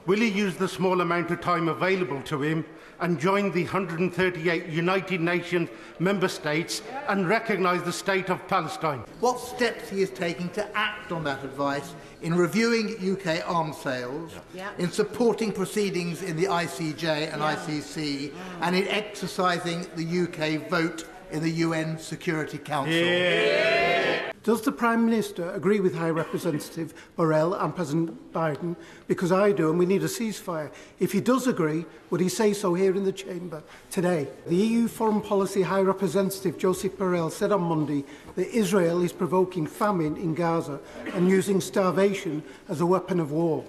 will he use the small amount of time available to him and join the 138 United Nations member states and recognise the state of Palestine? What steps he is taking to act on that advice in reviewing UK arms sales, in supporting proceedings in the ICJ and ICC, and in exercising the UK vote in the UN Security Council. Does the Prime Minister agree with High Representative Borrell and President Biden? Because I do, and we need a ceasefire. If he does agree, would he say so here in the Chamber today? The EU Foreign Policy High Representative Joseph Borrell said on Monday that Israel is provoking famine in Gaza and using starvation as a weapon of war.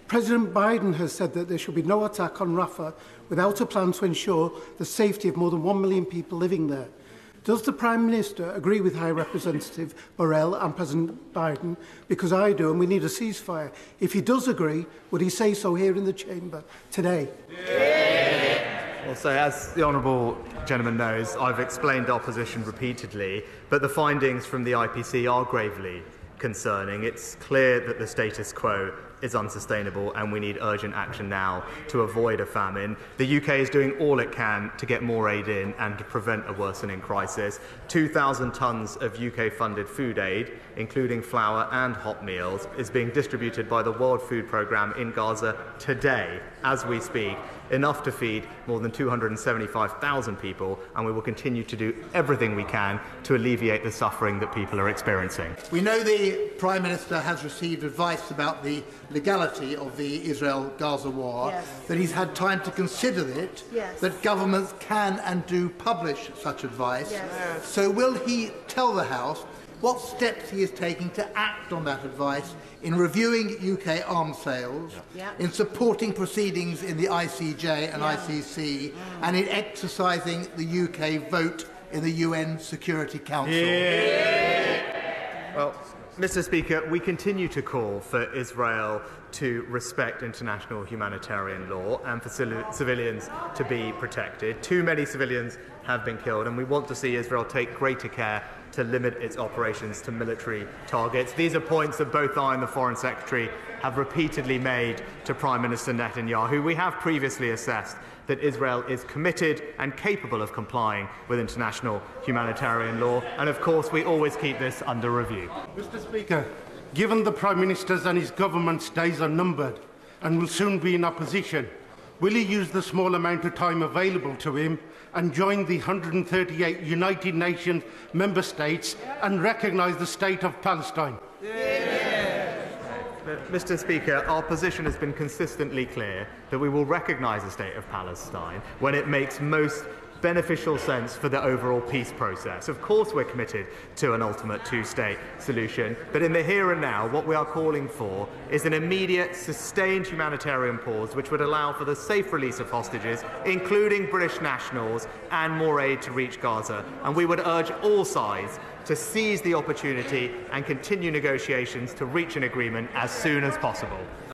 President Biden has said that there should be no attack on Rafah without a plan to ensure the safety of more than 1 million people living there. Does the Prime Minister agree with High Representative Borrell and President Biden? Because I do, and we need a ceasefire. If he does agree, would he say so here in the Chamber today? Well, so as the honourable gentleman knows, I've explained our position repeatedly, but the findings from the IPC are gravely concerning. It's clear that the status quo is unsustainable and we need urgent action now to avoid a famine. The UK is doing all it can to get more aid in and to prevent a worsening crisis. 2,000 tonnes of UK-funded food aid, including flour and hot meals, is being distributed by the World Food Programme in Gaza today, as we speak, enough to feed more than 275,000 people, and we will continue to do everything we can to alleviate the suffering that people are experiencing. We know the Prime Minister has received advice about the legality of the Israel-Gaza war, that he's had time to consider it, that governments can and do publish such advice. So will he tell the House what steps he is taking to act on that advice in reviewing UK arms sales, in supporting proceedings in the ICJ and ICC, and in exercising the UK vote in the UN Security Council? Well, Mr. Speaker, we continue to call for Israel to respect international humanitarian law and for civilians to be protected. Too many civilians have been killed, and we want to see Israel take greater care to limit its operations to military targets. These are points that both I and the Foreign Secretary have repeatedly made to Prime Minister Netanyahu. We have previously assessed that Israel is committed and capable of complying with international humanitarian law, and of course we always keep this under review. Mr. Speaker, given the Prime Minister's and his government's days are numbered and will soon be in opposition, will he use the small amount of time available to him and join the 138 United Nations member states and recognise the state of Palestine? Mr. Speaker, our position has been consistently clear that we will recognise the state of Palestine when it makes most beneficial sense for the overall peace process. Of course we're committed to an ultimate two-state solution, but in the here and now what we are calling for is an immediate, sustained humanitarian pause which would allow for the safe release of hostages, including British nationals, and more aid to reach Gaza. And we would urge all sides to seize the opportunity and continue negotiations to reach an agreement as soon as possible.